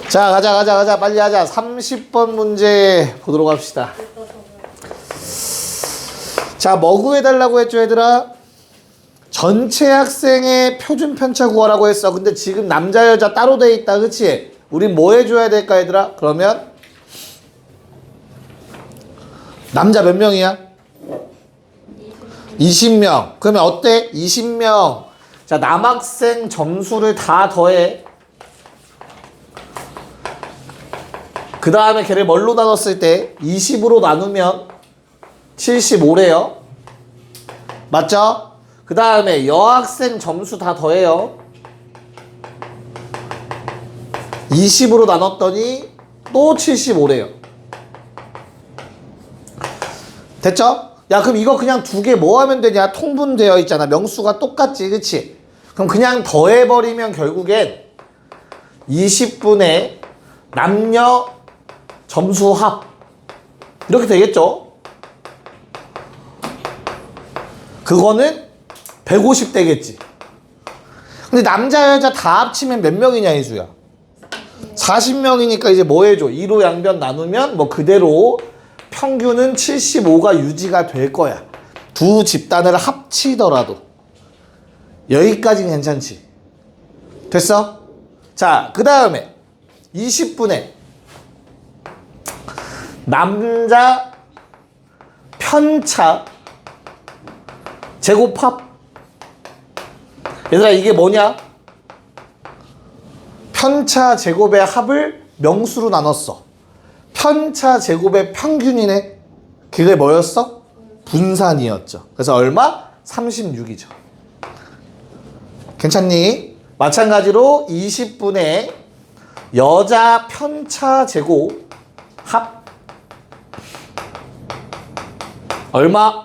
자, 가자. 빨리 하자. 30번 문제 보도록 합시다. 자, 뭐 구해달라고 했죠, 얘들아? 전체 학생의 표준 편차 구하라고 했어. 근데 지금 남자, 여자 따로 돼 있다, 그치? 우린 뭐 해줘야 될까, 얘들아? 그러면 남자 몇 명이야? 20명. 그러면 어때? 20명. 자, 남학생 점수를 다 더해. 그 다음에 걔를 뭘로 나눴을 때 20으로 나누면 75래요. 맞죠? 그 다음에 여학생 점수 다 더해요. 20으로 나눴더니 또 75래요. 됐죠? 야, 그럼 이거 그냥 두 개 뭐 하면 되냐? 통분되어 있잖아. 명수가 똑같지, 그치? 그럼 그냥 더해버리면 결국엔 20분의 남녀 점수 합 이렇게 되겠죠? 그거는 150 되겠지. 근데 남자 여자 다 합치면 몇 명이냐, 이수야? 40명이니까 이제 뭐 해줘? 2로 양변 나누면 뭐 그대로 평균은 75가 유지가 될 거야. 두 집단을 합치더라도. 여기까지는 괜찮지? 됐어? 자, 그 다음에 20분의 남자 편차 제곱합. 얘들아, 이게 뭐냐? 편차 제곱의 합을 명수로 나눴어. 편차 제곱의 평균이네. 그게 뭐였어? 분산이었죠. 그래서 얼마? 36이죠. 괜찮니? 마찬가지로 20분의 여자 편차 제곱 합 얼마?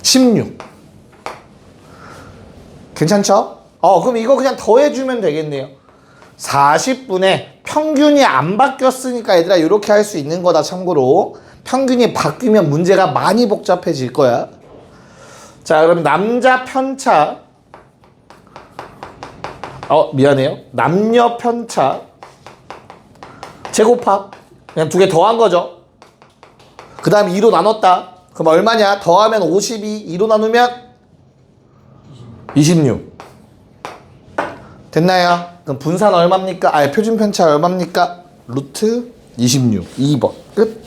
16. 괜찮죠? 그럼 이거 그냥 더해주면 되겠네요. 40분의 평균이 안 바뀌었으니까 얘들아 이렇게 할 수 있는 거다. 참고로 평균이 바뀌면 문제가 많이 복잡해질 거야. 자, 그럼 남자 편차 미안해요. 남녀 편차 제곱합 그냥 두 개 더한 거죠. 그 다음 2로 나눴다. 그럼 얼마냐? 더하면 52, 2로 나누면 26. 됐나요? 그럼 분산 얼마입니까? 표준 편차 얼마입니까? 루트 26. 2번. 끝.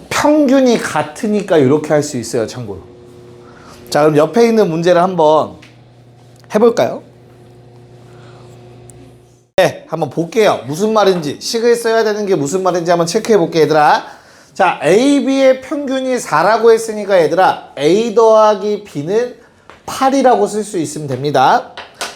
평균이 같으니까 이렇게 할 수 있어요. 참고로. 자, 그럼 옆에 있는 문제를 한번 해볼까요? 네, 한번 볼게요. 무슨 말인지. 식을 써야 되는 게 무슨 말인지 한번 체크해 볼게요, 얘들아. 자, A, B의 평균이 4라고 했으니까 얘들아 A 더하기 B는 8이라고 쓸 수 있으면 됩니다.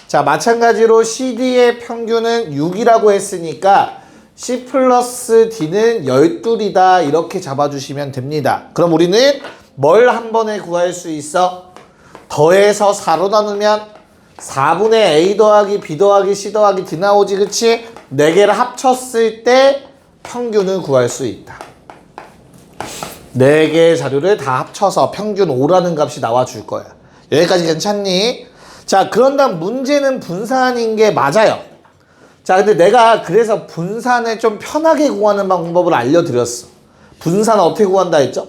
자, 마찬가지로 C, D의 평균은 6이라고 했으니까 C 플러스 D는 12이다 이렇게 잡아주시면 됩니다. 그럼 우리는 뭘 한 번에 구할 수 있어? 더해서 4로 나누면 4분의 A 더하기 B 더하기 C 더하기 D 나오지, 그치? 4개를 합쳤을 때 평균을 구할 수 있다. 4개의 자료를 다 합쳐서 평균 5라는 값이 나와줄 거야. 여기까지 괜찮니? 자, 그런 다음 문제는 분산인 게 맞아요. 자, 근데 내가 그래서 분산을 좀 편하게 구하는 방법을 알려드렸어. 분산 어떻게 구한다 했죠?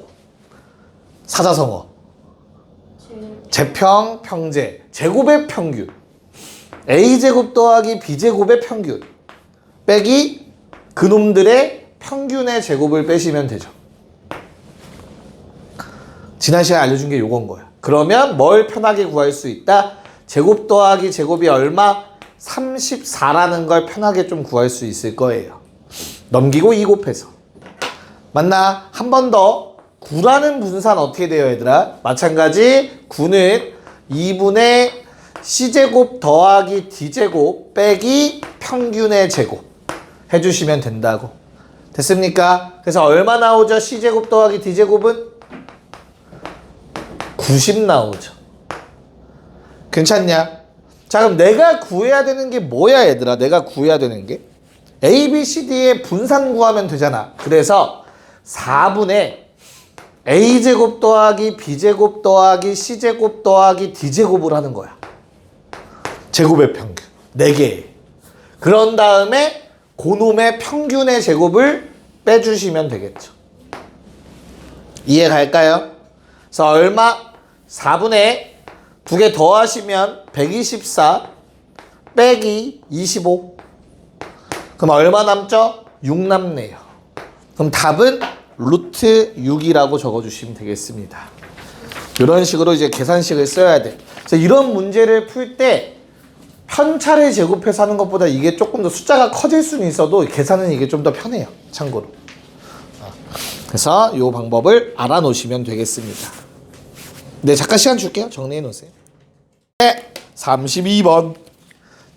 사자성어. 제평, 평제. 제곱의 평균. A제곱 더하기 B제곱의 평균. 빼기 그놈들의 평균의 제곱을 빼시면 되죠. 지난 시간에 알려준 게 요건 거야. 그러면 뭘 편하게 구할 수 있다? 제곱 더하기 제곱이 얼마? 34라는 걸 편하게 좀 구할 수 있을 거예요. 넘기고 2 곱해서. 맞나? 한 번 더. 9라는 분산 어떻게 돼요, 얘들아? 마찬가지 9는 2분의 C제곱 더하기 D제곱 빼기 평균의 제곱 해주시면 된다고. 됐습니까? 그래서 얼마 나오죠? C제곱 더하기 D제곱은? 90 나오죠. 괜찮냐? 자, 그럼 내가 구해야 되는 게 뭐야, 얘들아? 내가 구해야 되는 게 A, B, C, D의 분산 구하면 되잖아. 그래서 4분의 A제곱 더하기 B제곱 더하기 C제곱 더하기 D제곱을 하는 거야. 제곱의 평균 4개. 그런 다음에 그놈의 평균의 제곱을 빼주시면 되겠죠. 이해 갈까요? 그래서 얼마? 4분의 두 개 더하시면 124 빼기 25. 그럼 얼마 남죠? 6 남네요. 그럼 답은 루트 6이라고 적어주시면 되겠습니다. 이런 식으로 이제 계산식을 써야 돼. 그래서 이런 문제를 풀 때 편차를 제곱해서 하는 것보다 이게 조금 더 숫자가 커질 수는 있어도 계산은 이게 좀 더 편해요. 참고로. 그래서 이 방법을 알아놓으시면 되겠습니다. 네, 잠깐 시간 줄게요. 정리해 놓으세요. 네, 32번.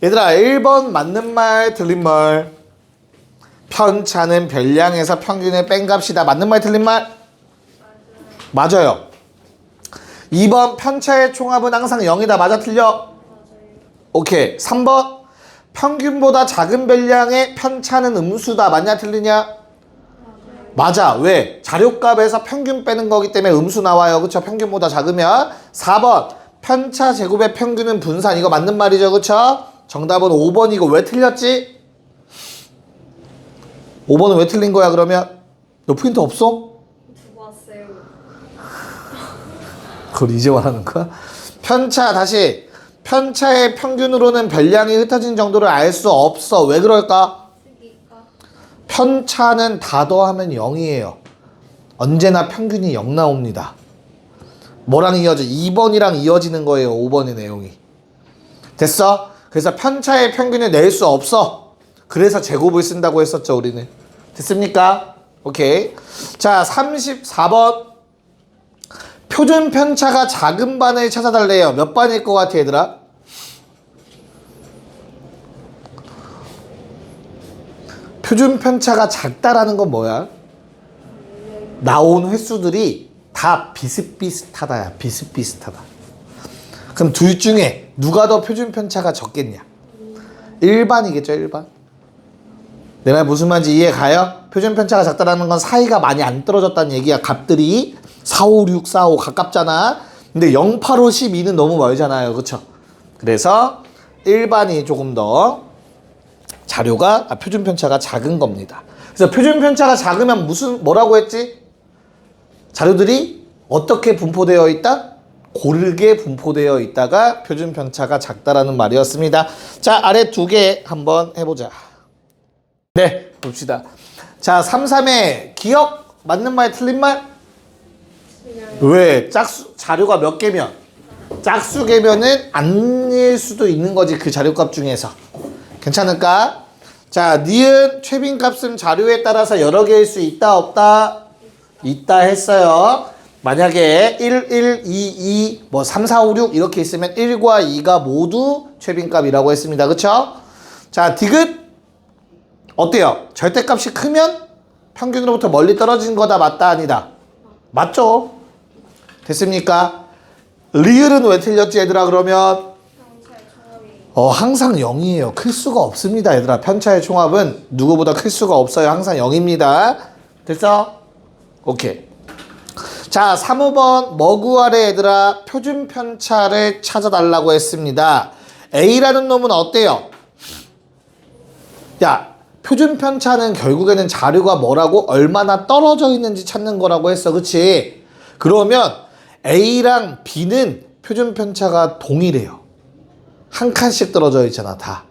얘들아, 1번 맞는 말, 틀린 말. 편차는 별량에서 평균을 뺀 값이다. 맞는 말, 틀린 말? 맞아요. 2번 편차의 총합은 항상 0이다. 맞아, 틀려? 오케이. 3번 평균보다 작은 별량의 편차는 음수다. 맞냐, 틀리냐? 맞아. 왜? 자료값에서 평균 빼는 거기 때문에 음수 나와요. 그쵸? 평균보다 작으면. 4번 편차 제곱의 평균은 분산. 이거 맞는 말이죠. 그쵸? 정답은 5번이고 왜 틀렸지? 5번은 왜 틀린 거야 그러면? 너 포인트 없어? 두고 왔어요. 그걸 이제 말하는 거야? 편차 다시. 편차의 평균으로는 별량이 흩어진 정도를 알 수 없어. 왜 그럴까? 편차는 다 더하면 0이에요. 언제나 평균이 0 나옵니다. 뭐랑 이어져? 2번이랑 이어지는 거예요. 5번의 내용이. 됐어? 그래서 편차의 평균을 낼 수 없어. 그래서 제곱을 쓴다고 했었죠, 우리는. 됐습니까? 오케이. 자, 34번. 표준 편차가 작은 반을 찾아달래요. 몇 반일 것 같아, 얘들아? 표준 편차가 작다라는 건 뭐야? 나온 횟수들이 다 비슷비슷하다야. 비슷비슷하다. 그럼 둘 중에 누가 더 표준 편차가 적겠냐? 1반이겠죠, 1반. 내 말 무슨 말인지 이해 가요? 표준 편차가 작다라는 건 사이가 많이 안 떨어졌다는 얘기야. 값들이 4, 5, 6, 4, 5 가깝잖아. 근데 0, 8, 5, 12는 너무 멀잖아요. 그쵸? 그래서 1반이 조금 더 자료가 표준 편차가 작은 겁니다. 그래서 표준 편차가 작으면 뭐라고 했지? 자료들이 어떻게 분포되어 있다? 고르게 분포되어 있다가 표준 편차가 작다라는 말이었습니다. 자, 아래 두 개 한번 해보자. 네, 봅시다. 자, 33의 기억 맞는 말 틀린 말? 왜? 자료가 몇 개면? 짝수 개면은 아닐 수도 있는 거지. 그 자료값 중에서. 괜찮을까? 자, 니은 최빈 값은 자료에 따라서 여러 개일 수 있다 없다? 있다 했어요. 만약에 1, 1, 2, 2, 뭐 3, 4, 5, 6 이렇게 있으면 1과 2가 모두 최빈 값이라고 했습니다. 그쵸? 자, 디귿 어때요? 절대값이 크면 평균으로부터 멀리 떨어진 거다. 맞다 아니다? 맞죠? 됐습니까? 리을은 왜 틀렸지 얘들아 그러면? 항상 0이에요. 클 수가 없습니다 얘들아. 편차의 총합은 누구보다 클 수가 없어요. 항상 0입니다. 됐어? 오케이. 자, 3, 5번 뭐 구하래 얘들아? 표준 편차를 찾아달라고 했습니다. A라는 놈은 어때요? 야, 표준 편차는 결국에는 자료가 뭐라고? 얼마나 떨어져 있는지 찾는 거라고 했어. 그치? 그러면 A랑 B는 표준 편차가 동일해요. 한 칸씩 떨어져 있잖아, 다.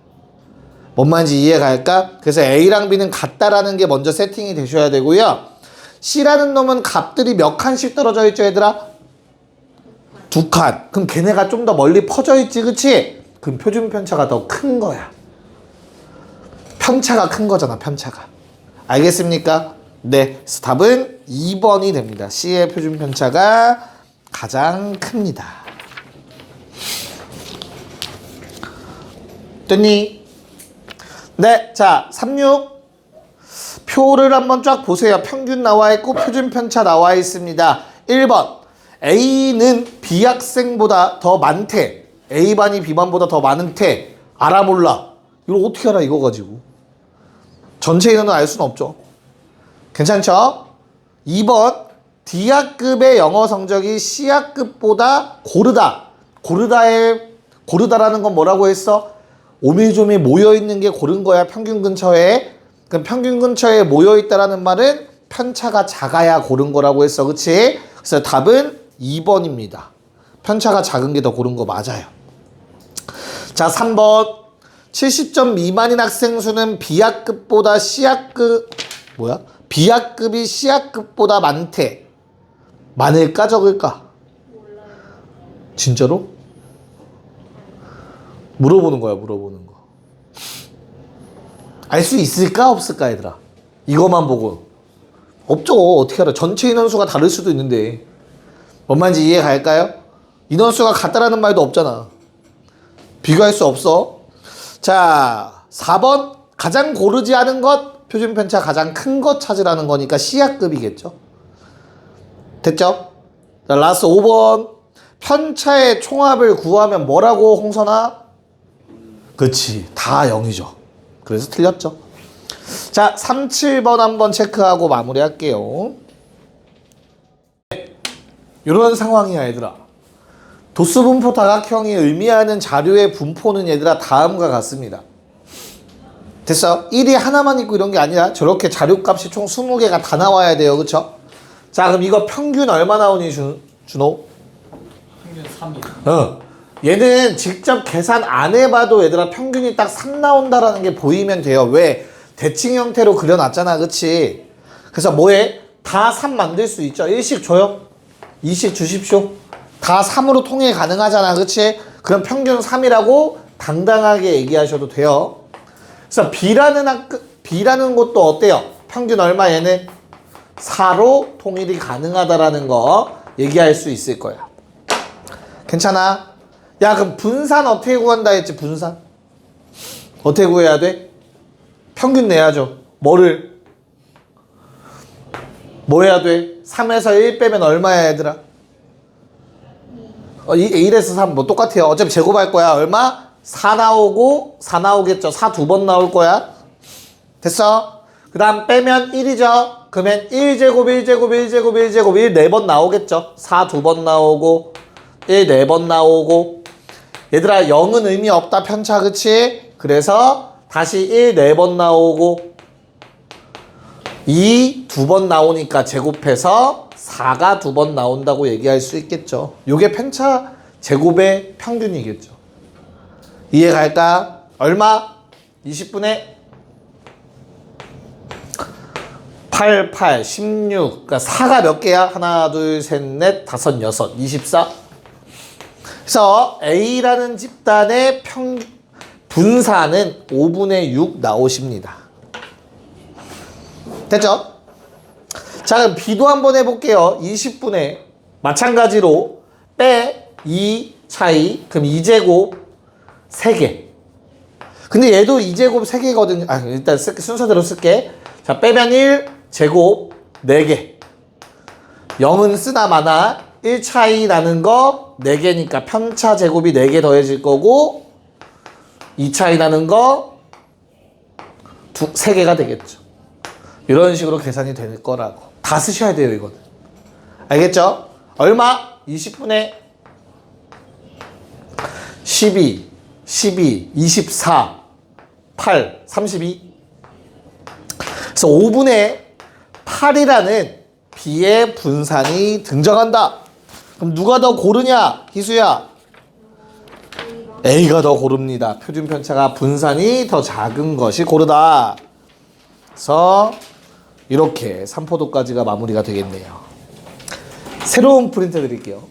뭔 말인지 이해가 갈까? 그래서 A랑 B는 같다라는 게 먼저 세팅이 되셔야 되고요. C라는 놈은 값들이 몇 칸씩 떨어져 있죠, 얘들아? 2칸. 그럼 걔네가 좀 더 멀리 퍼져 있지, 그치? 그럼 표준 편차가 더 큰 거야. 편차가 큰 거잖아, 편차가. 알겠습니까? 네, 그래서 답은 2번이 됩니다. C의 표준 편차가 가장 큽니다. 됐니? 네, 자, 36. 표를 한번 쫙 보세요. 평균 나와 있고 표준 편차 나와 있습니다. 1번. A는 B학생보다 더 많대. A반이 B반보다 더 많은테. 알아 몰라. 이걸 어떻게 알아 이거 가지고. 전체 인원은 알 수는 없죠. 괜찮죠? 2번. D학급의 영어 성적이 C학급보다 고르다. 고르다라는 건 뭐라고 했어? 오밀조밀 모여있는 게 고른 거야, 평균 근처에. 그럼 평균 근처에 모여있다라는 말은 편차가 작아야 고른 거라고 했어. 그치? 그래서 답은 2번입니다. 편차가 작은 게 더 고른 거 맞아요. 자, 3번. 70점 미만인 학생 수는 B학급보다 B학급이 C학급보다 많대. 많을까 적을까? 몰라요. 진짜로? 물어보는 거야, 물어보는 거. 알 수 있을까 없을까 얘들아? 이것만 보고. 없죠. 어떻게 알아? 전체 인원수가 다를 수도 있는데. 뭔 말인지 이해 갈까요? 인원수가 같다라는 말도 없잖아. 비교할 수 없어. 자, 4번. 가장 고르지 않은 것, 표준편차 가장 큰 것 찾으라는 거니까 C학급이겠죠. 됐죠? 자, 라스트 5번. 편차의 총합을 구하면 뭐라고, 홍선아? 그치. 다 0이죠. 그래서 틀렸죠. 자, 3, 7번 한번 체크하고 마무리할게요. 이런 상황이야, 얘들아. 도수분포 다각형이 의미하는 자료의 분포는 얘들아 다음과 같습니다. 됐어? 1이 하나만 있고 이런 게 아니라 저렇게 자료값이 총 20개가 다 나와야 돼요. 그쵸? 자, 그럼 이거 평균 얼마 나오니, 준호? 평균 3이요. 얘는 직접 계산 안 해봐도 얘들아 평균이 딱 3 나온다라는 게 보이면 돼요. 왜? 대칭 형태로 그려놨잖아. 그치? 그래서 뭐해? 다 3 만들 수 있죠. 1씩 줘요. 2씩 주십시오. 다 3으로 통일 가능하잖아. 그치? 그럼 평균 3이라고 당당하게 얘기하셔도 돼요. 그래서 B라는 것도 어때요? 평균 얼마 얘는? 4로 통일이 가능하다라는 거 얘기할 수 있을 거야. 괜찮아? 야, 그럼 분산 어떻게 구한다 했지? 분산 어떻게 구해야 돼? 평균 내야죠. 뭐를? 뭐 해야 돼? 3에서 1 빼면 얼마야 얘들아? 1에서 3 뭐 똑같아요. 어차피 제곱할 거야. 얼마? 4 나오고 4 나오겠죠. 4 두 번 나올 거야. 됐어? 그 다음 빼면 1이죠. 그러면 1제곱 1제곱 1제곱 1제곱 1 4번 나오겠죠. 4 두 번 나오고 1 4번 나오고. 얘들아 0은 의미 없다 편차. 그치? 그래서 다시 1 4번 나오고 2 두 번 나오니까 제곱해서 4가 두 번 나온다고 얘기할 수 있겠죠. 요게 편차 제곱의 평균이겠죠. 이해 갈까? 얼마? 20분의 8, 8, 16. 그러니까 4가 몇 개야? 하나, 둘, 셋, 넷, 다섯, 여섯, 24. 그래서 A라는 집단의 분산은 5분의 6 나오십니다. 됐죠? 자, 그럼 B도 한번 해볼게요. 20분의 마찬가지로 빼 2 차이. 그럼 2제곱 3개. 근데 얘도 2제곱 3개거든요. 아, 일단 순서대로 쓸게. 자, 빼면 1 제곱 4개. 0은 쓰나 마나 1 차이 나는 거 4개니까 편차 제곱이 4개 더해질 거고 2 차이 나는 거 3개가 되겠죠. 이런 식으로 계산이 될 거라고. 다 쓰셔야 돼요, 이거는. 알겠죠? 얼마? 20분의 12, 12, 24, 8, 32. 그래서 5분의 8이라는 B의 분산이 등장한다. 그럼 누가 더 고르냐? 희수야. A가 더 고릅니다. 표준 편차가 분산이 더 작은 것이 고르다. 그래서 이렇게 삼포도까지가 마무리가 되겠네요. 새로운 프린트 드릴게요.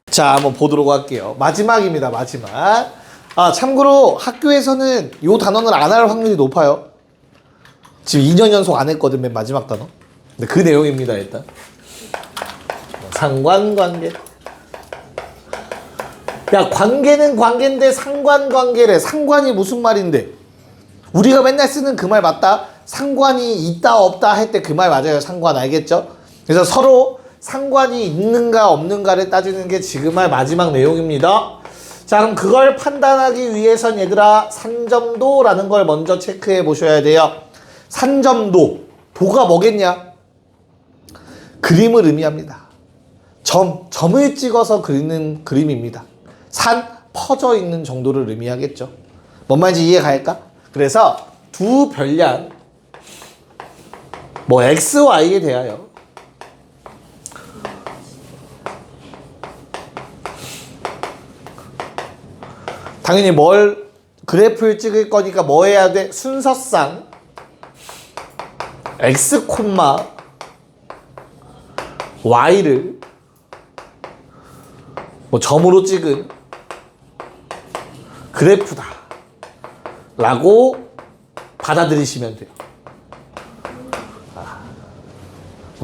자, 한번 보도록 할게요. 마지막입니다. 마지막. 아, 참고로 학교에서는 이 단원을 안 할 확률이 높아요. 지금 2년 연속 안 했거든, 맨 마지막 단원. 근데 그 내용입니다, 일단. 상관관계. 야, 관계는 관계인데 상관관계래. 상관이 무슨 말인데? 우리가 맨날 쓰는 그 말 맞다? 상관이 있다 없다 할 때 그 말 맞아요. 상관 알겠죠? 그래서 서로 상관이 있는가 없는가를 따지는 게 지금의 마지막 내용입니다. 자, 그럼 그걸 판단하기 위해선 얘들아 산점도라는 걸 먼저 체크해 보셔야 돼요. 산점도. 도가 뭐겠냐? 그림을 의미합니다. 점을 찍어서 그리는 그림입니다. 산, 퍼져 있는 정도를 의미하겠죠. 뭔 말인지 이해 갈까? 그래서 두 별량 뭐 x, y에 대하여 당연히 뭘 그래프를 찍을 거니까 뭐 해야 돼? 순서상 x, y를 뭐 점으로 찍은 그래프다 라고 받아들이시면 돼요.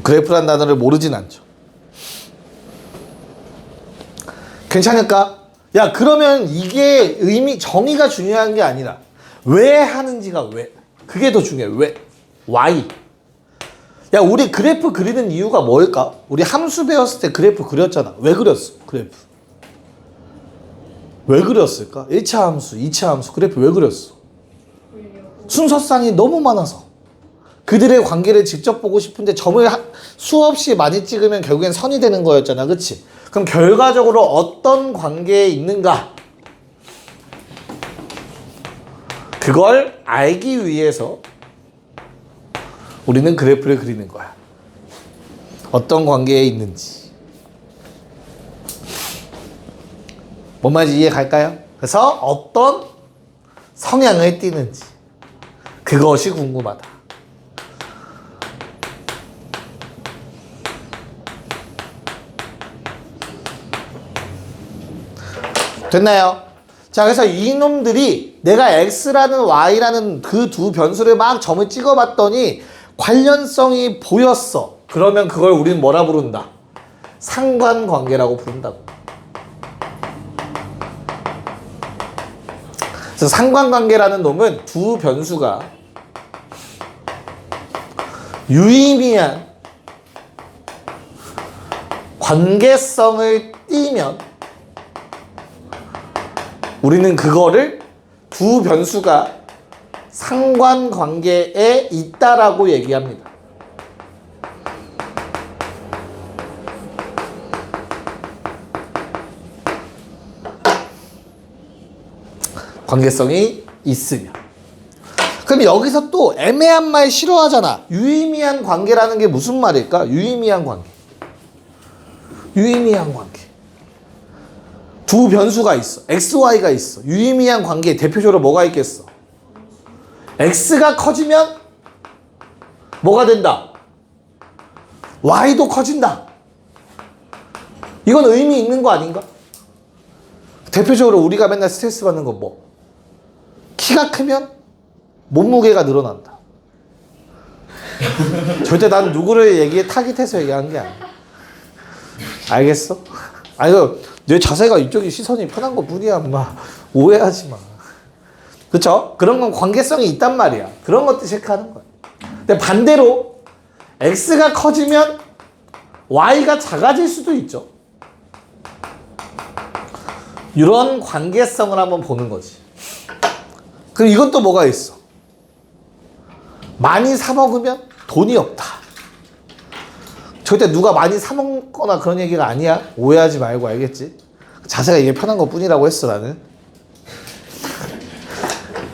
그래프란 단어를 모르진 않죠. 괜찮을까? 야, 그러면 이게 정의가 중요한 게 아니라 왜 하는지가 왜? 그게 더 중요해. 왜? why? 야, 우리 그래프 그리는 이유가 뭘까? 우리 함수 배웠을 때 그래프 그렸잖아. 왜 그렸어? 그래프. 왜 그렸을까? 1차 함수, 2차 함수 그래프 왜 그렸어? 순서상이 너무 많아서 그들의 관계를 직접 보고 싶은데 점을 수없이 많이 찍으면 결국엔 선이 되는 거였잖아. 그치? 그럼 결과적으로 어떤 관계에 있는가? 그걸 알기 위해서 우리는 그래프를 그리는 거야. 어떤 관계에 있는지. 뭔 말인지 이해 갈까요? 그래서 어떤 성향을 띠는지. 그것이 궁금하다. 됐나요? 자, 그래서 이놈들이 내가 x라는 y라는 그 두 변수를 막 점을 찍어봤더니 관련성이 보였어. 그러면 그걸 우리는 뭐라 부른다? 상관관계라고 부른다고. 그래서 상관관계라는 놈은 두 변수가 유의미한 관계성을 띠면 우리는 그거를 두 변수가 상관관계에 있다라고 얘기합니다. 관계성이 있으면. 그럼 여기서 또 애매한 말 싫어하잖아. 유의미한 관계라는 게 무슨 말일까? 유의미한 관계. 유의미한 관계. 두 변수가 있어. x, y가 있어. 유의미한 관계에 대표적으로 뭐가 있겠어? x가 커지면 뭐가 된다? y도 커진다. 이건 의미 있는 거 아닌가? 대표적으로 우리가 맨날 스트레스 받는 건 뭐? 키가 크면 몸무게가 늘어난다. 절대 난 누구를 타깃해서 얘기하는 게 아니야. 알겠어? 아니, 내 자세가 이쪽이 시선이 편한 것 뿐이야, 엄마. 오해하지 마. 그쵸? 그런 건 관계성이 있단 말이야. 그런 것도 체크하는 거야. 근데 반대로 x가 커지면 y가 작아질 수도 있죠. 이런 관계성을 한번 보는 거지. 그럼 이건 또 뭐가 있어? 많이 사 먹으면 돈이 없다. 절대 누가 많이 사 먹거나 그런 얘기가 아니야. 오해하지 말고, 알겠지? 자세가 이게 편한 것 뿐이라고 했어, 나는.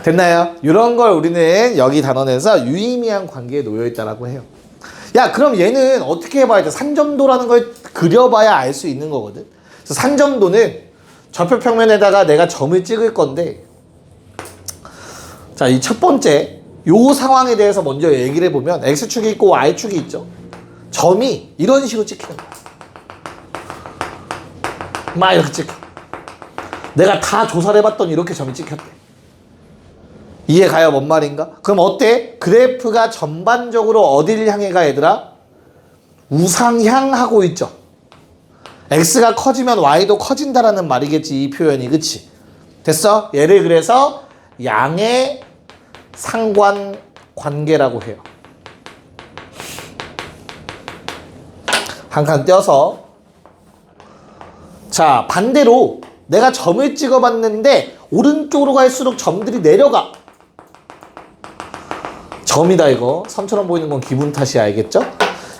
됐나요? 이런 걸 우리는 여기 단원에서 유의미한 관계에 놓여 있다라고 해요. 야, 그럼 얘는 어떻게 해봐야 돼? 산점도라는 걸 그려봐야 알 수 있는 거거든. 그래서 산점도는 좌표 평면에다가 내가 점을 찍을 건데, 자, 이 첫 번째 요 상황에 대해서 먼저 얘기를 해보면 x축이 있고 y축이 있죠. 점이 이런 식으로 찍히는 거야. 막 이렇게 찍혀. 내가 다 조사를 해봤더니 이렇게 점이 찍혔대. 이해 가요? 뭔 말인가? 그럼 어때? 그래프가 전반적으로 어디를 향해 가, 얘들아? 우상향하고 있죠. x가 커지면 y도 커진다라는 말이겠지, 이 표현이. 그치? 됐어? 얘를 그래서 양의 상관관계라고 해요. 한 칸 떼어서. 자, 반대로 내가 점을 찍어봤는데 오른쪽으로 갈수록 점들이 내려가. 점이다 이거. 섬처럼 보이는 건 기분 탓이, 알겠죠?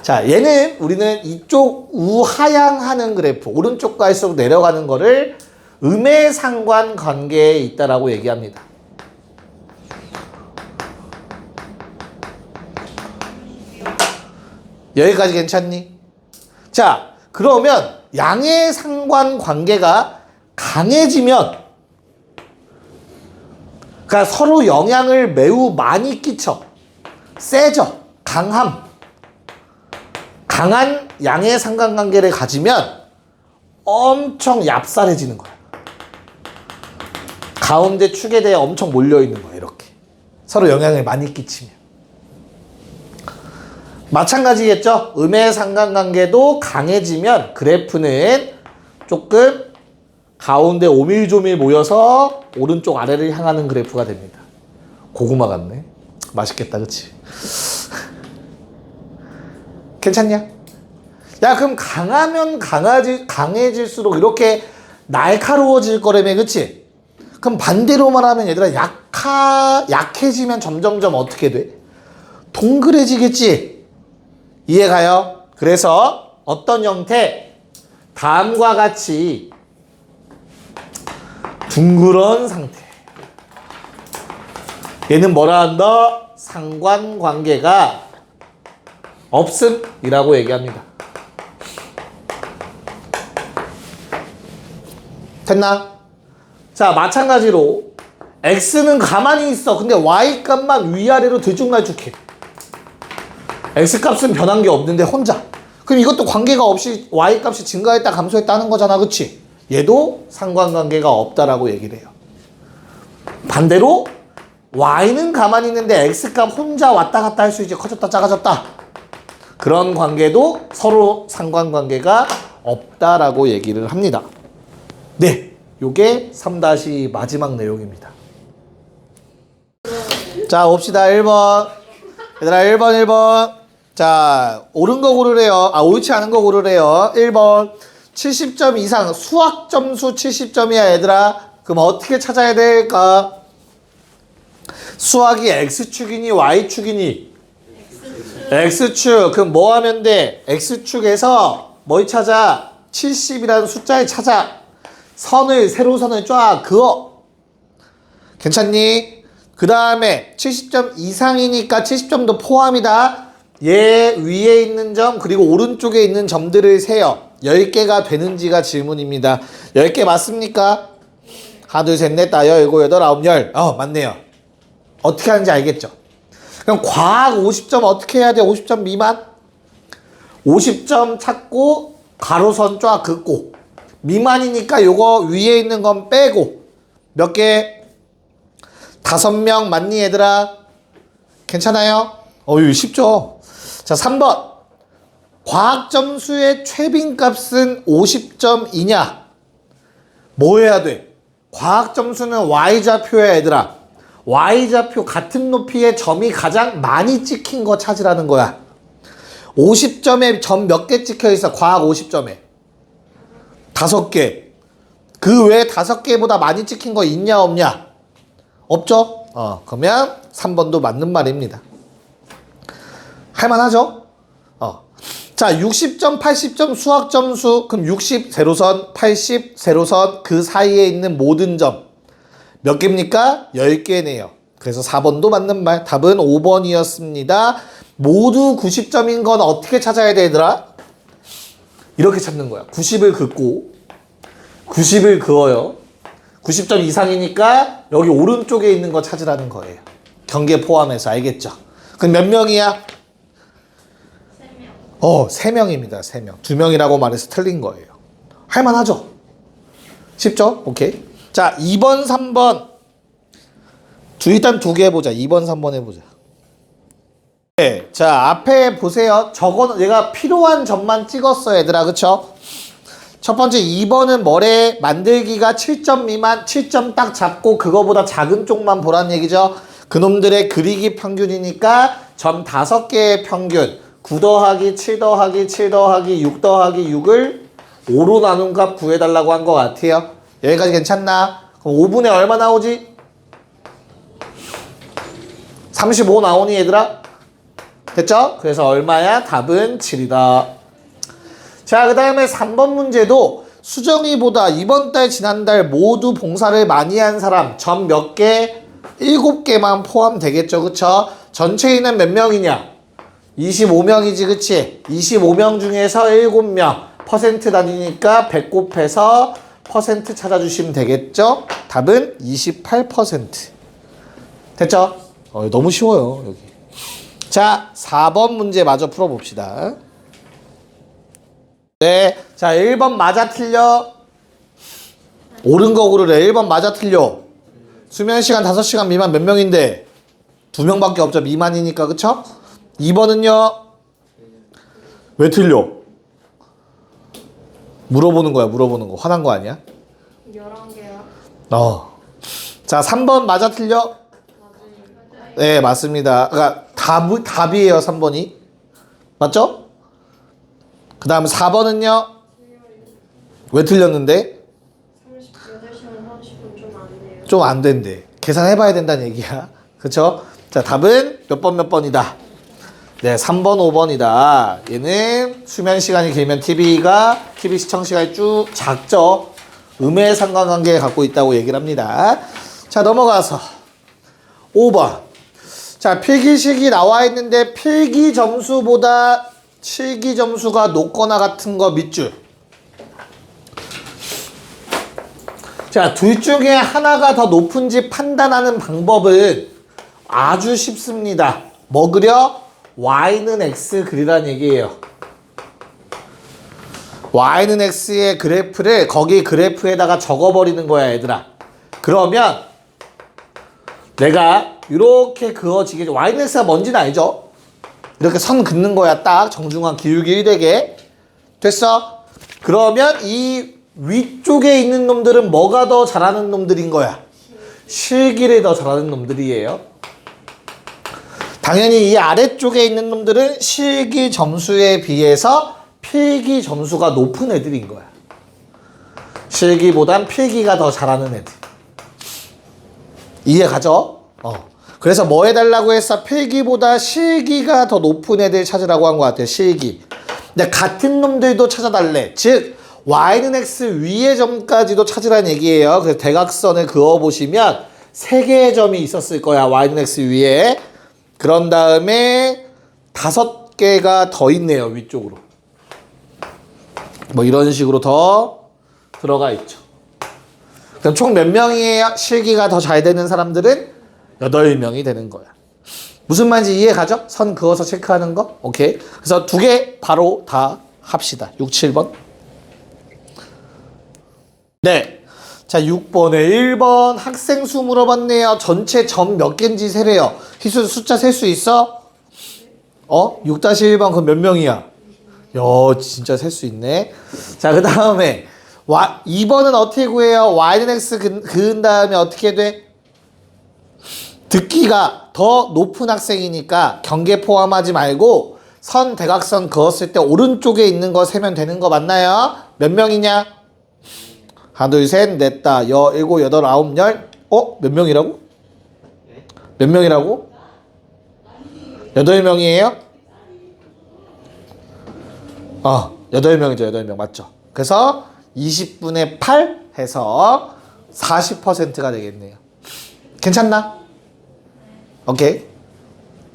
자, 얘는 우리는 이쪽 우하향하는 그래프, 오른쪽 갈수록 내려가는 거를 음해상관 관계에 있다라고 얘기합니다. 여기까지 괜찮니? 자, 그러면 양해상관 관계가 강해지면, 그러니까 서로 영향을 매우 많이 끼쳐. 세져. 강한 양해상관관계를 가지면 엄청 얍살해지는 거야. 가운데 축에 대해 엄청 몰려있는 거야. 이렇게 서로 영향을 많이 끼치면. 마찬가지겠죠. 음해상관관계도 강해지면 그래프는 조금 가운데 오밀조밀 모여서 오른쪽 아래를 향하는 그래프가 됩니다. 고구마 같네. 맛있겠다, 그치? 괜찮냐? 야, 그럼 강하면 강해질수록 이렇게 날카로워질 거라며, 그치? 그럼 반대로 말하면 얘들아, 약해지면 점점점 어떻게 돼? 동그래지겠지? 이해가요? 그래서 어떤 형태? 다음과 같이 둥그런 상태. 얘는 뭐라 한다? 상관관계가 없음이라고 얘기합니다. 됐나? 자, 마찬가지로 x는 가만히 있어. 근데 y 값만 위아래로 들쭉날쭉해. x 값은 변한 게 없는데 혼자. 그럼 이것도 관계가 없이 y 값이 증가했다 감소했다는 거잖아, 그치? 얘도 상관관계가 없다라고 얘기를 해요. 반대로 y는 가만히 있는데 x 값 혼자 왔다 갔다 할 수 있지. 커졌다 작아졌다. 그런 관계도 서로 상관관계가 없다라고 얘기를 합니다. 네, 요게 3- 마지막 내용입니다. 자, 봅시다. 1번. 얘들아, 1번. 자, 옳은 거 고르래요. 옳지 않은 거 고르래요. 1번. 70점 이상, 수학 점수 70점이야, 얘들아. 그럼 어떻게 찾아야 될까? 수학이 X축이니 Y축이니? X축. 그럼 뭐 하면 돼? X축에서 뭘 찾아? 70이라는 숫자를 찾아. 세로선을 쫙 그어. 괜찮니? 그 다음에 70점 이상이니까 70점도 포함이다. 얘 위에 있는 점 그리고 오른쪽에 있는 점들을 세요. 10개가 되는지가 질문입니다. 10개 맞습니까? 하나, 둘, 셋, 넷, 다, 여, 일곱, 여덟, 아홉, 열. 맞네요. 어떻게 하는지 알겠죠? 그럼 과학 50점 어떻게 해야 돼? 50점 미만? 50점 찾고 가로선 쫙 긋고 미만이니까 요거 위에 있는 건 빼고 몇 개? 5명 맞니 얘들아? 괜찮아요? 이거 쉽죠? 자, 3번. 과학 점수의 최빈값은 50점이냐? 뭐 해야 돼? 과학 점수는 Y좌표야 얘들아. Y좌표 같은 높이의 점이 가장 많이 찍힌 거 찾으라는 거야. 50점에 점 몇 개 찍혀 있어? 과학 50점에 5개. 그 외에 5개보다 많이 찍힌 거 있냐 없냐? 없죠? 그러면 3번도 맞는 말입니다. 할만하죠? 자, 60점, 80점 수학 점수. 그럼 60 세로선, 80 세로선 그 사이에 있는 모든 점 몇 개입니까? 10개네요. 그래서 4번도 맞는 말. 답은 5번이었습니다. 모두 90점인 건 어떻게 찾아야 돼, 얘들아? 이렇게 찾는 거야. 90을 긋고 90을 그어요. 90점 이상이니까 여기 오른쪽에 있는 거 찾으라는 거예요. 경계 포함해서. 알겠죠? 그럼 몇 명이야? 3명. 3명입니다. 3명. 2명이라고 말해서 틀린 거예요. 할만하죠? 쉽죠? 오케이. 자, 2번, 3번. 일단 2개 해보자. 2번, 3번 해보자. 네, 자, 앞에 보세요. 저거는 내가 필요한 점만 찍었어, 얘들아. 그쵸? 첫 번째 2번은 뭐래? 만들기가 7점 미만, 7점 딱 잡고 그거보다 작은 쪽만 보란 얘기죠. 그놈들의 그리기 평균이니까 점 5개의 평균. 9 더하기 7 더하기 7 더하기 6 더하기 6을 5로 나눈 값 구해달라고 한 것 같아요. 여기까지 괜찮나? 그럼 5분에 얼마 나오지? 35 나오니 얘들아? 됐죠? 그래서 얼마야? 답은 7이다. 자, 그 다음에 3번 문제도 수정이보다 이번 달 지난달 모두 봉사를 많이 한 사람 점 몇 개? 7개만 포함되겠죠. 그쵸? 전체 인원 몇 명이냐? 25명이지. 그치? 25명 중에서 7명 퍼센트 단위니까 100 곱해서 퍼센트 찾아주시면 되겠죠? 답은 28%. 됐죠? 너무 쉬워요 여기. 자 4번 문제 마저 풀어봅시다. 네, 자 1번 맞아 틀려. 옳은 거 고르래. 1번 맞아 틀려. 수면시간 5시간 미만 몇 명인데 2명밖에 없죠. 미만이니까. 그쵸? 2번은요 왜 틀려? 물어보는 거야. 물어보는 거. 화난 거 아니야? 11개야. 자 3번 맞아 틀려. 네 맞습니다. 그러니까 답이에요 3번이. 맞죠? 그 다음 4번은요 왜 틀렸는데? 38시간 30분 좀 안 돼요. 좀 안 된대. 계산해봐야 된다는 얘기야. 그쵸? 자 답은 몇 번이다. 네 3번 5번이다. 얘는 수면시간이 길면 TV 시청시간이 쭉 작죠. 음의 상관관계에 갖고 있다고 얘기를 합니다. 자 넘어가서 5번. 자 필기식이 나와 있는데 필기 점수보다 실기 점수가 높거나 같은 거 밑줄. 자, 둘 중에 하나가 더 높은지 판단하는 방법은 아주 쉽습니다. 뭐 그려? y는 x 그리란 얘기예요. y는 x의 그래프를 거기 그래프에다가 적어버리는 거야 얘들아. 그러면 내가 이렇게 그어지게, y는 x가 뭔지는 알죠? 이렇게 선 긋는 거야. 딱 정중앙 기울기 1되게 됐어? 그러면 이 위쪽에 있는 놈들은 뭐가 더 잘하는 놈들인 거야? 실기를 더 잘하는 놈들이에요. 당연히 이 아래쪽에 있는 놈들은 실기 점수에 비해서 필기 점수가 높은 애들인 거야. 실기보단 필기가 더 잘하는 애들. 이해 가죠? 그래서 뭐 해달라고 했어? 필기보다 실기가 더 높은 애들 찾으라고 한 것 같아요. 실기. 근데 같은 놈들도 찾아달래. 즉 y는 x 위의 점까지도 찾으라는 얘기예요. 그래서 대각선을 그어보시면 3개의 점이 있었을 거야. y는 x 위에. 그런 다음에 5개가 더 있네요. 위쪽으로. 뭐 이런 식으로 더 들어가 있죠. 그럼 총 몇 명이에요? 실기가 더 잘 되는 사람들은 8명이 되는 거야. 무슨 말인지 이해 가죠? 선 그어서 체크하는 거? 오케이. 그래서 2개 바로 다 합시다. 6, 7번. 네. 자, 6번에 1번 학생 수 물어봤네요. 전체 점 몇 개인지 세래요. 희수 숫자 셀 수 있어? 6-1번 그럼 몇 명이야? 진짜 셀 수 있네. 자, 그 다음에 2번은 어떻게 구해요? y는 x 그은 다음에 어떻게 돼? 듣기가 더 높은 학생이니까 경계 포함하지 말고 선 대각선 그었을 때 오른쪽에 있는 거 세면 되는 거 맞나요? 몇 명이냐? 하나 둘 셋 넷 다 일곱 여덟 아홉 열. 몇 명이라고? 몇 명이라고? 8명이에요? 8명이죠. 8명 맞죠? 그래서 20분의 8 해서 40%가 되겠네요. 괜찮나? 오케이.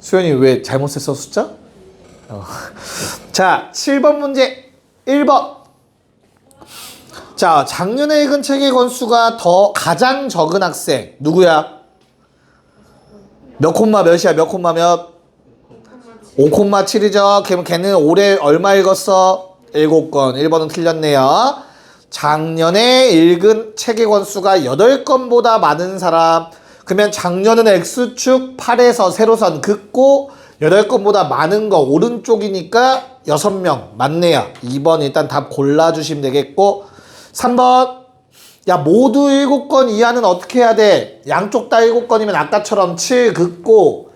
수현이 왜 잘못 셌어 숫자? 자 7번 문제 1번. 자 작년에 읽은 책의 권수가 가장 적은 학생 누구야? 몇 콤마 몇이야? 몇 콤마 몇? 5,7이죠. 그럼 걔는 올해 얼마 읽었어? 7권. 1번은 틀렸네요. 작년에 읽은 책의 권수가 8권보다 많은 사람. 그러면 작년은 X축 8에서 세로선 긋고 8건보다 많은 거 오른쪽이니까 6명 맞네요. 2번 일단 답 골라주시면 되겠고 3번 야 모두 7건 이하는 어떻게 해야 돼? 양쪽 다 7건이면 아까처럼 7 긋고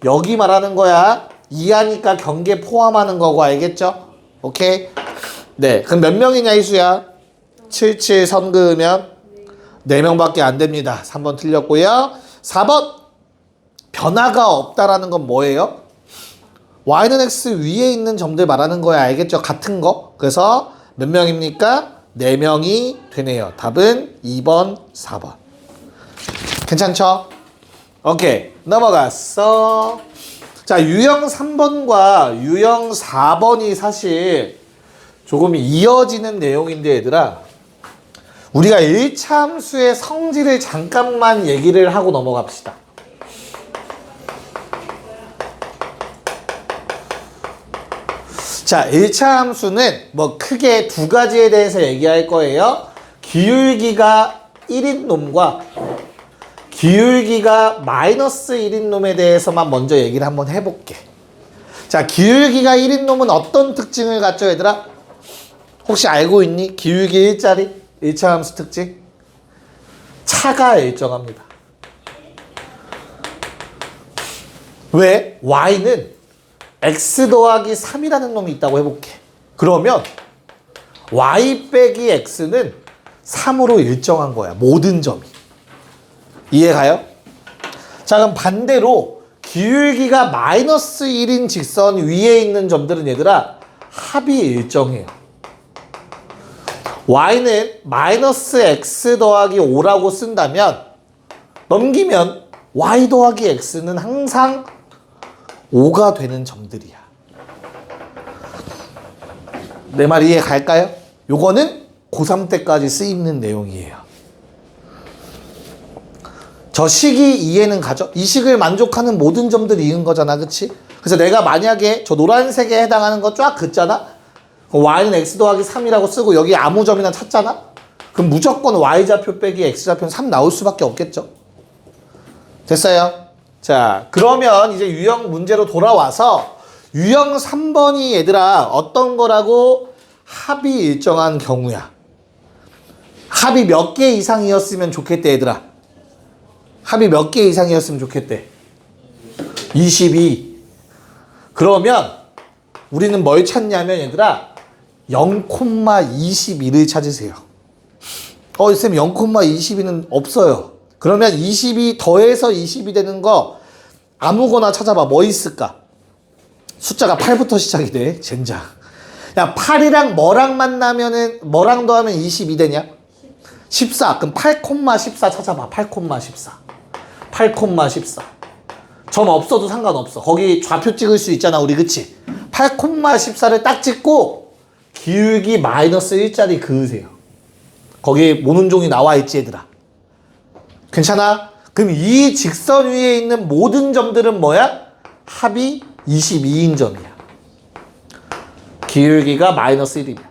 여기 말하는 거야. 이하니까 경계 포함하는 거고 알겠죠? 오케이? 네 그럼 몇 명이냐 이수야? 7 선 그으면 4명밖에 안 됩니다. 3번 틀렸고요. 4번 변화가 없다라는 건 뭐예요? y는 x 위에 있는 점들 말하는 거야. 알겠죠? 같은 거. 그래서 몇 명입니까? 4명이 되네요. 답은 2번, 4번. 괜찮죠? 오케이. 넘어갔어. 자, 유형 3번과 유형 4번이 사실 조금 이어지는 내용인데 얘들아, 우리가 1차 함수의 성질을 잠깐만 얘기를 하고 넘어갑시다. 자, 1차 함수는 뭐 크게 두 가지에 대해서 얘기할 거예요. 기울기가 1인 놈과 기울기가 마이너스 1인 놈에 대해서만 먼저 얘기를 한번 해볼게. 자, 기울기가 1인 놈은 어떤 특징을 갖죠, 얘들아? 혹시 알고 있니? 기울기 1짜리 1차 함수 특징? 차가 일정합니다. 왜? y는 x 더하기 3이라는 놈이 있다고 해볼게. 그러면 y 빼기 x는 3으로 일정한 거야. 모든 점이. 이해가요? 자, 그럼 반대로 기울기가 마이너스 1인 직선 위에 있는 점들은 얘들아 합이 일정해요. y는 마이너스 x 더하기 5라고 쓴다면 넘기면 y 더하기 x는 항상 5가 되는 점들이야. 내 말 이해 갈까요? 요거는 고3 때까지 쓰이는 내용이에요. 저 식이 이해는 가죠? 이 식을 만족하는 모든 점들이 이은 거잖아, 그치? 그래서 내가 만약에 저 노란색에 해당하는 거 쫙 긋잖아? 그럼 y는 x 더하기 3이라고 쓰고 여기 아무 점이나 찾잖아? 그럼 무조건 y좌표 빼기 x좌표는 3 나올 수밖에 없겠죠? 됐어요? 자, 그러면 이제 유형 문제로 돌아와서 유형 3번이 얘들아 어떤 거라고? 합이 일정한 경우야. 합이 몇 개 이상이었으면 좋겠대, 얘들아. 합이 몇 개 이상이었으면 좋겠대? 22. 그러면 우리는 뭘 찾냐면 얘들아 0,22를 찾으세요. 쌤 0,22는 없어요. 그러면 22 더해서 20이 되는 거 아무거나 찾아봐. 뭐 있을까? 숫자가 8부터 시작이 돼. 젠장. 야, 8이랑 뭐랑 만나면은 뭐랑 더하면 22 되냐? 14. 그럼 8,14 찾아봐. 8,14. 8,14. 점 없어도 상관없어. 거기 좌표 찍을 수 있잖아, 우리. 그치? 8,14를 딱 찍고 기울기 마이너스 1짜리 그으세요. 거기 모눈종이 나와 있지, 얘들아. 괜찮아? 그럼 이 직선 위에 있는 모든 점들은 뭐야? 합이 22인 점이야. 기울기가 마이너스 1이야.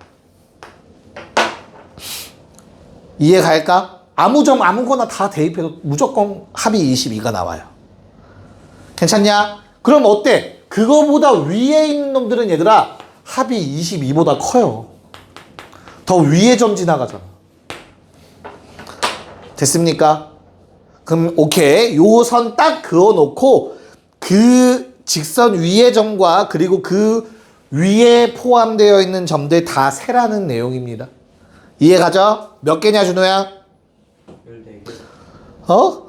이해 갈까? 아무 점 아무거나 다 대입해도 무조건 합이 22가 나와요. 괜찮냐? 그럼 어때? 그거보다 위에 있는 놈들은 얘들아 합이 22보다 커요. 더 위에 점 지나가잖아. 됐습니까? 그럼 오케이. 요 선 딱 그어놓고 그 직선 위의 점과 그리고 그 위에 포함되어 있는 점들 다 세라는 내용입니다. 이해가죠? 몇 개냐 준호야? 14개. 어?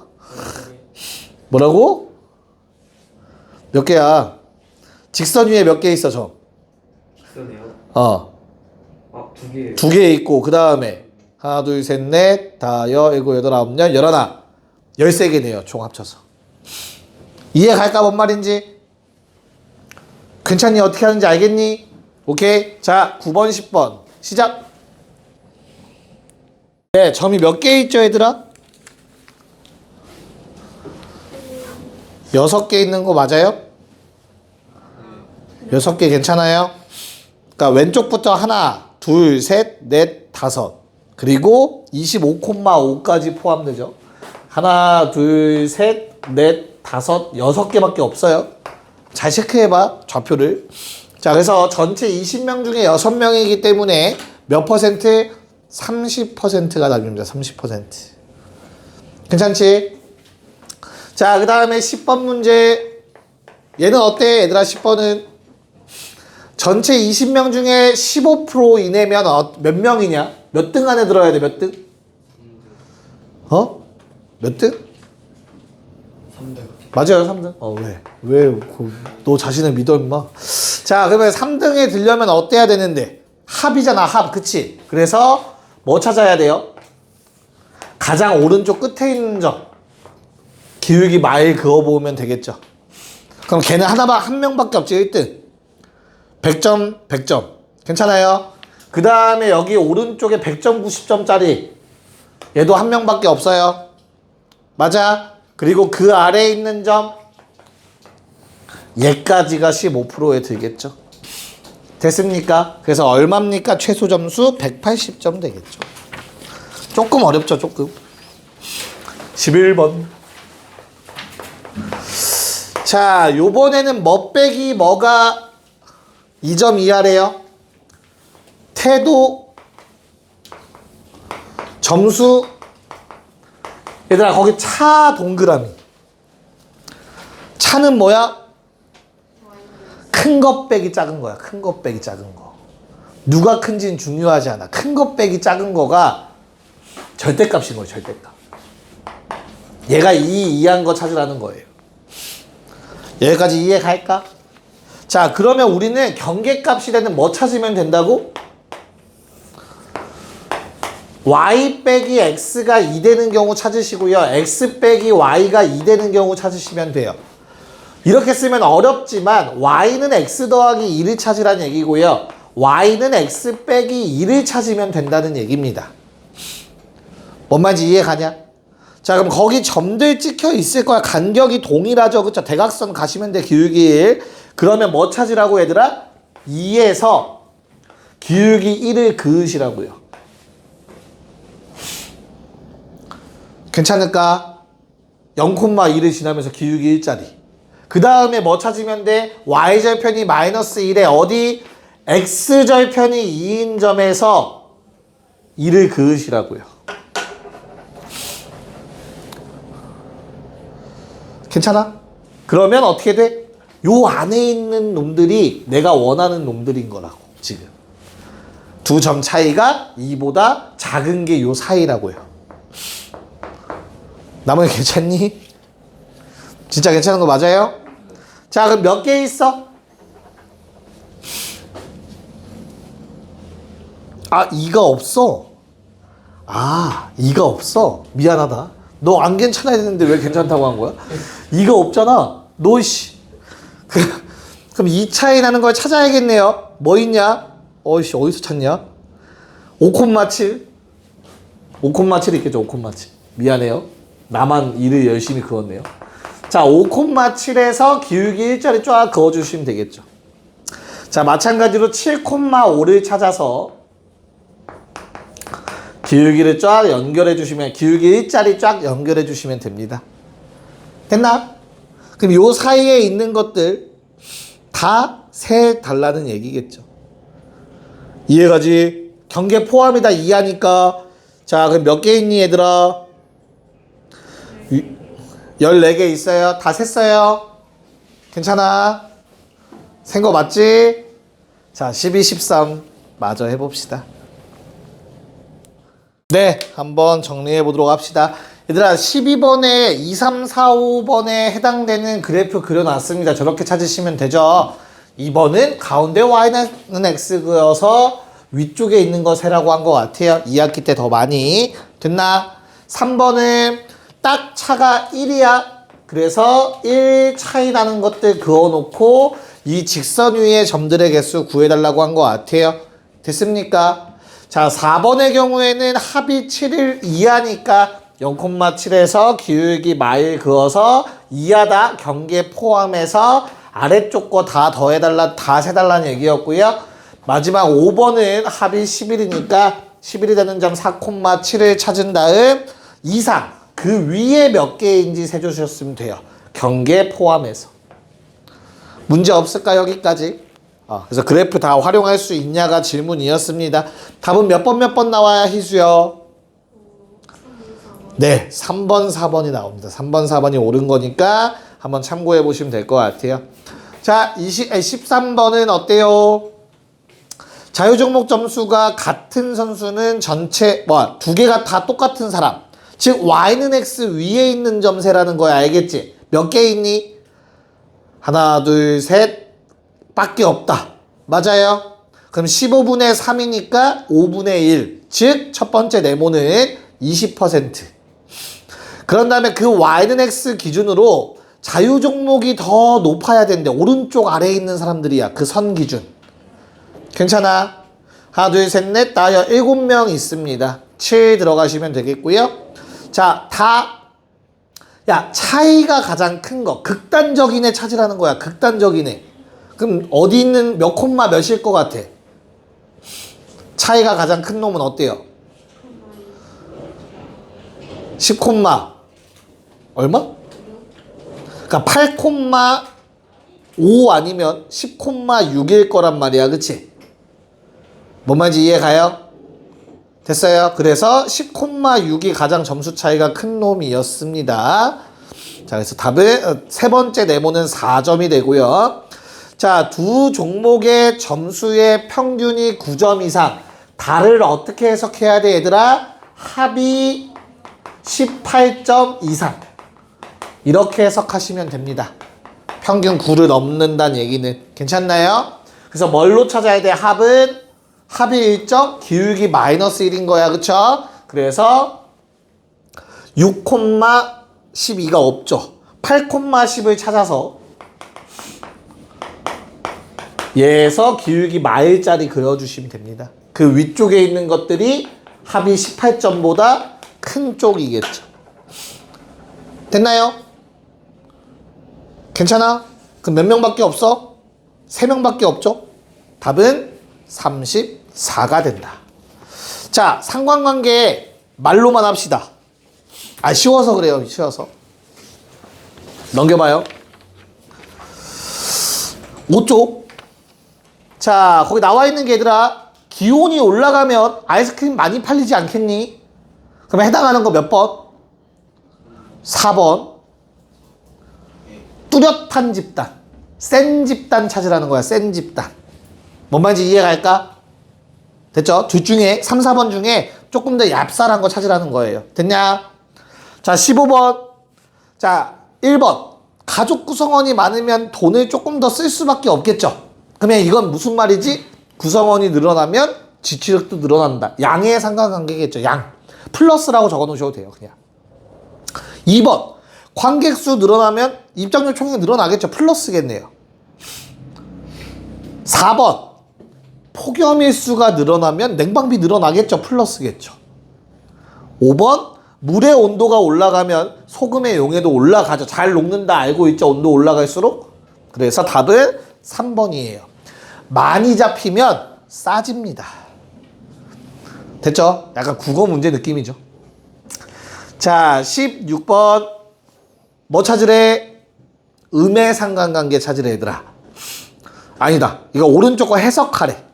뭐라고? 몇 개야? 직선 위에 몇 개 있어 점? 직선이요? 두 개예요. 2개 있고 그 다음에 하나 둘 셋 넷 다섯 일곱 여덟 아홉 열 열하나 13개네요 총 합쳐서. 이해 갈까 뭔 말인지? 괜찮니? 어떻게 하는지 알겠니? 오케이. 자 9번 10번 시작. 네, 점이 몇 개 있죠 얘들아? 6개 있는 거 맞아요? 6개 괜찮아요? 그러니까 왼쪽부터 하나 둘 셋 넷 다섯 그리고 25,5까지 포함되죠. 하나 둘 셋 넷 다섯 6개밖에 없어요. 잘 체크해봐 좌표를. 자, 그래서 전체 20명 중에 6명이기 때문에 몇 퍼센트? 30%가 답입니다. 30%. 괜찮지? 자, 그 다음에 10번 문제. 얘는 어때? 얘들아 10번은 전체 20명 중에 15% 이내면 몇 명이냐? 몇 등 안에 들어야 돼? 몇 등? 몇 등? 3등. 맞아요, 3등. 왜? 왜? 너 자신을 믿어, 임마. 자, 그러면 3등에 들려면 어때야 되는데? 합이잖아, 합. 그치? 그래서 뭐 찾아야 돼요? 가장 오른쪽 끝에 있는 점. 기울기 마일 그어보면 되겠죠. 그럼 걔는 한 명밖에 없지, 1등. 100점, 100점. 괜찮아요? 그 다음에 여기 오른쪽에 100점, 90점짜리. 얘도 한 명밖에 없어요. 맞아? 그리고 그 아래에 있는 점. 얘까지가 15%에 들겠죠. 됐습니까? 그래서 얼마입니까? 최소 점수 180점 되겠죠. 조금 어렵죠, 조금. 11번. 자, 요번에는 뭐 빼기 뭐가 2점 이하래요? 태도, 점수. 얘들아, 거기 차 동그라미. 차는 뭐야? 큰 것 빼기 작은 거야. 큰 것 빼기 작은 거. 누가 큰지는 중요하지 않아. 큰 것 빼기 작은 거가 절대값인 거예요. 절대값. 얘가 이해한 거 찾으라는 거예요. 여기까지 이해 갈까? 자, 그러면 우리는 경계값이 되는 뭐 찾으면 된다고? y 빼기 x가 2 되는 경우 찾으시고요. x 빼기 y가 2 되는 경우 찾으시면 돼요. 이렇게 쓰면 어렵지만 y는 x 더하기 2를 찾으라는 얘기고요. y는 x 빼기 2를 찾으면 된다는 얘기입니다. 뭔 말인지 이해 가냐? 자, 그럼 거기 점들 찍혀 있을 거야. 간격이 동일하죠. 그쵸? 대각선 가시면 돼. 기울기 1. 그러면 뭐 찾으라고 얘들아? 2에서 기울기 1을 그으시라고요. 괜찮을까? 0,2를 지나면서 기울기 1짜리. 그 다음에 뭐 찾으면 돼? y절편이 마이너스 1에 어디? x절편이 2인 점에서 2를 그으시라고요. 괜찮아? 그러면 어떻게 돼? 요 안에 있는 놈들이 내가 원하는 놈들인 거라고, 지금. 두 점 차이가 2보다 작은 게 요 사이라고요. 나머지 괜찮니? 진짜 괜찮은 거 맞아요? 자, 그럼 몇 개 있어? 아, 2가 없어. 아, 2가 없어. 미안하다. 너 안 괜찮아야 되는데 왜 괜찮다고 한 거야? 2가 없잖아. 너 씨. 그럼 2 차이 나는 걸 찾아야겠네요. 뭐 있냐? 어이씨, 어디서 찾냐? 5,7. 5,7 있겠죠, 5,7. 미안해요. 나만 일을 열심히 그었네요. 자, 5,7에서 기울기 1짜리 쫙 그어주시면 되겠죠. 자, 마찬가지로 7,5를 찾아서 기울기를 쫙 연결해 주시면, 기울기 1짜리 쫙 연결해 주시면 됩니다. 됐나? 그럼 요 사이에 있는 것들 다 세 달라는 얘기겠죠. 이해가지? 경계 포함이다 이하니까. 자, 그럼 몇 개 있니 얘들아? 14개 있어요. 다 셌어요. 괜찮아? 센 거 맞지? 자, 12, 13 마저 해봅시다. 네, 한번 정리해 보도록 합시다. 얘들아, 12번에 2, 3, 4, 5번에 해당되는 그래프 그려놨습니다. 저렇게 찾으시면 되죠. 2번은 가운데 y는 x 그어서 위쪽에 있는 거 세라고 한 것 같아요. 2학기 때 더 많이. 됐나? 3번은 딱 차가 1이야. 그래서 1 차이 나는 것들 그어놓고 이 직선 위의 점들의 개수 구해달라고 한 것 같아요. 됐습니까? 자, 4번의 경우에는 합이 7일 이하니까 0,7에서 기울기 마일 그어서 이하다 경계 포함해서 아래쪽 거 다 더해달라, 다 세달라는 얘기였고요. 마지막 5번은 합이 11이니까 11이 되는 점 4,7을 찾은 다음 이상 그 위에 몇 개인지 세주셨으면 돼요. 경계 포함해서. 문제 없을까 여기까지? 그래서 그래프 다 활용할 수 있냐가 질문이었습니다. 답은 몇 번 나와야 희수요? 네, 3번, 4번이 나옵니다. 3번, 4번이 옳은 거니까 한번 참고해 보시면 될 것 같아요. 자, 13번은 어때요? 자유종목 점수가 같은 선수는 전체 두 개가 다 똑같은 사람. 즉 y는 x 위에 있는 점 세라는 거야. 알겠지? 몇 개 있니? 하나, 둘, 셋 밖에 없다. 맞아요? 그럼 15분의 3이니까 5분의 1. 즉, 첫 번째 네모는 20%. 그런 다음에 그 Y는 X 기준으로 자유 종목이 더 높아야 되는데, 오른쪽 아래에 있는 사람들이야. 그 선 기준. 괜찮아? 하나, 둘, 셋, 넷, 다 7명 있습니다. 7 들어가시면 되겠고요. 자, 야, 차이가 가장 큰 거. 극단적인 애 찾으라는 거야. 극단적인 애. 그럼 어디 있는 몇 콤마 몇일 것 같아? 차이가 가장 큰 놈은 어때요? 10 콤마 얼마? 그러니까 8 콤마 5 아니면 10 콤마 6일 거란 말이야. 그치? 뭔 말인지 이해 가요? 됐어요? 그래서 10 콤마 6이 가장 점수 차이가 큰 놈이었습니다. 자, 그래서 답은 세 번째 네모는 4점이 되고요. 자, 두 종목의 점수의 평균이 9점 이상. 달을 어떻게 해석해야 돼, 얘들아? 합이 18점 이상. 이렇게 해석하시면 됩니다. 평균 9를 넘는다는 얘기는. 괜찮나요? 그래서 뭘로 찾아야 돼? 합이 1점, 기울기 마이너스 1인 거야. 그쵸? 그래서 6,12가 없죠. 8,10을 찾아서 얘에서 기울기 마일자리 그려주시면 됩니다. 그 위쪽에 있는 것들이 합이 18점보다 큰 쪽이겠죠. 됐나요? 괜찮아? 그럼 몇 명밖에 없어? 3명밖에 없죠? 답은 34가 된다. 자, 상관관계 말로만 합시다. 쉬워서 그래요. 쉬워서. 넘겨봐요. 5쪽. 자, 거기 나와 있는 게 얘들아, 기온이 올라가면 아이스크림 많이 팔리지 않겠니? 그럼 해당하는 거 몇 번? 4번. 뚜렷한 집단. 센 집단 찾으라는 거야. 센 집단. 뭔 말인지 이해가 갈까? 됐죠? 둘 중에 3, 4번 중에 조금 더 얍쌀한 거 찾으라는 거예요. 됐냐? 자, 15번. 자, 1번. 가족 구성원이 많으면 돈을 조금 더 쓸 수밖에 없겠죠. 그러면 이건 무슨 말이지? 구성원이 늘어나면 지출력도 늘어난다. 양의 상관관계겠죠. 양. 플러스라고 적어 놓으셔도 돼요. 그냥. 2번. 관객 수 늘어나면 입장료 총액이 늘어나겠죠. 플러스겠네요. 4번. 폭염일 수가 늘어나면 냉방비 늘어나겠죠. 플러스겠죠. 5번. 물의 온도가 올라가면 소금의 용해도 올라가죠. 잘 녹는다 알고 있죠. 온도 올라갈수록. 그래서 답은 3번이에요. 많이 잡히면 싸집니다. 됐죠? 약간 국어 문제 느낌이죠. 자, 16번. 뭐 찾으래? 음의 상관관계 찾으래, 얘들아. 아니다. 이거 오른쪽 거 해석하래.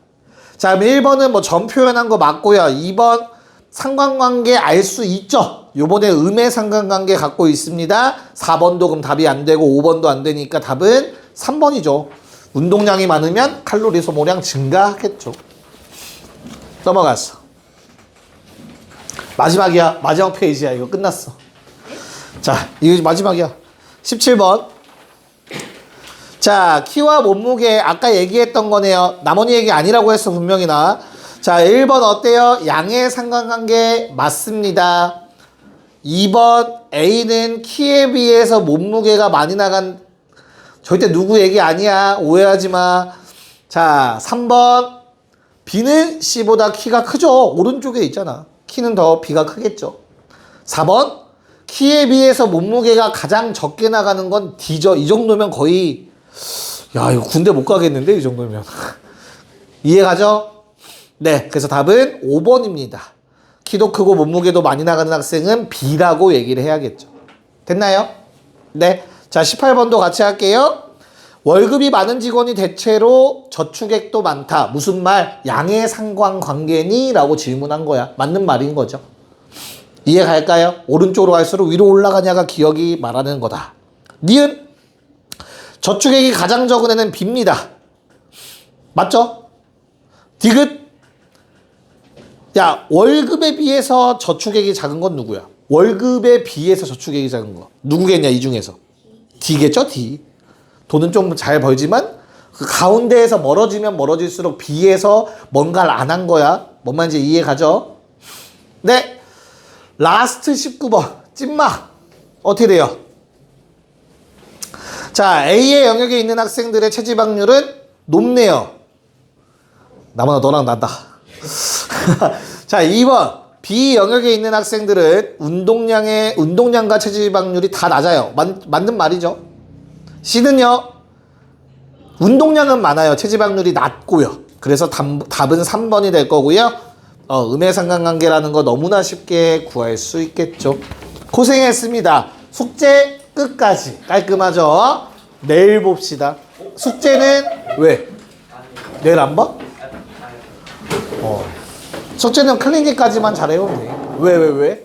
자, 그럼 1번은 뭐 점 표현한 거 맞고요. 2번 상관관계 알 수 있죠? 요번에 음의 상관관계 갖고 있습니다. 4번도 그럼 답이 안 되고 5번도 안 되니까 답은 3번이죠. 운동량이 많으면 칼로리 소모량 증가하겠죠. 넘어갔어. 마지막이야. 마지막 페이지야. 이거 끝났어. 자, 이거 마지막이야. 17번. 자, 키와 몸무게 아까 얘기했던 거네요. 나머지 얘기 아니라고 했어, 분명히 나. 자, 1번 어때요? 양의 상관관계 맞습니다. 2번 A는 키에 비해서 몸무게가 많이 나간, 절대 누구 얘기 아니야. 오해하지 마. 자, 3번 B는 C보다 키가 크죠. 오른쪽에 있잖아. 키는 더 B가 크겠죠. 4번 키에 비해서 몸무게가 가장 적게 나가는 건 D죠. 이 정도면 거의, 야, 이거 군대 못 가겠는데, 이 정도면. 이해가죠? 네, 그래서 답은 5번입니다. 키도 크고 몸무게도 많이 나가는 학생은 B라고 얘기를 해야겠죠. 됐나요? 네. 자, 18번도 같이 할게요. 월급이 많은 직원이 대체로 저축액도 많다. 무슨 말? 양의 상관관계니? 라고 질문한 거야. 맞는 말인 거죠. 이해 갈까요? 오른쪽으로 갈수록 위로 올라가냐가 기억이 말하는 거다. 니은 저축액이 가장 적은 애는 B입니다. 맞죠? 디귿 야, 월급에 비해서 저축액이 작은 건 누구야? 월급에 비해서 저축액이 작은 거 누구겠냐? 이 중에서 D겠죠? D. 돈은 좀 잘 벌지만 그 가운데에서 멀어지면 멀어질수록 B에서 뭔가를 안 한 거야. 뭔 말인지 이해 가죠? 네. 라스트 19번. 찐막. 어떻게 돼요? 자, A의 영역에 있는 학생들의 체지방률은 높네요. 나보다 너랑 낫다. 자, 2번. B 영역에 있는 학생들은 운동량과 체지방률이 다 낮아요. 맞는 말이죠. C는요. 운동량은 많아요. 체지방률이 낮고요. 그래서 답은 3번이 될 거고요. 음의 상관관계라는 거 너무나 쉽게 구할 수 있겠죠. 고생했습니다. 숙제 끝까지 깔끔하죠? 내일 봅시다. 숙제는 왜? 내일 안 봐? 숙제는 클리닉까지만 잘해요. 왜?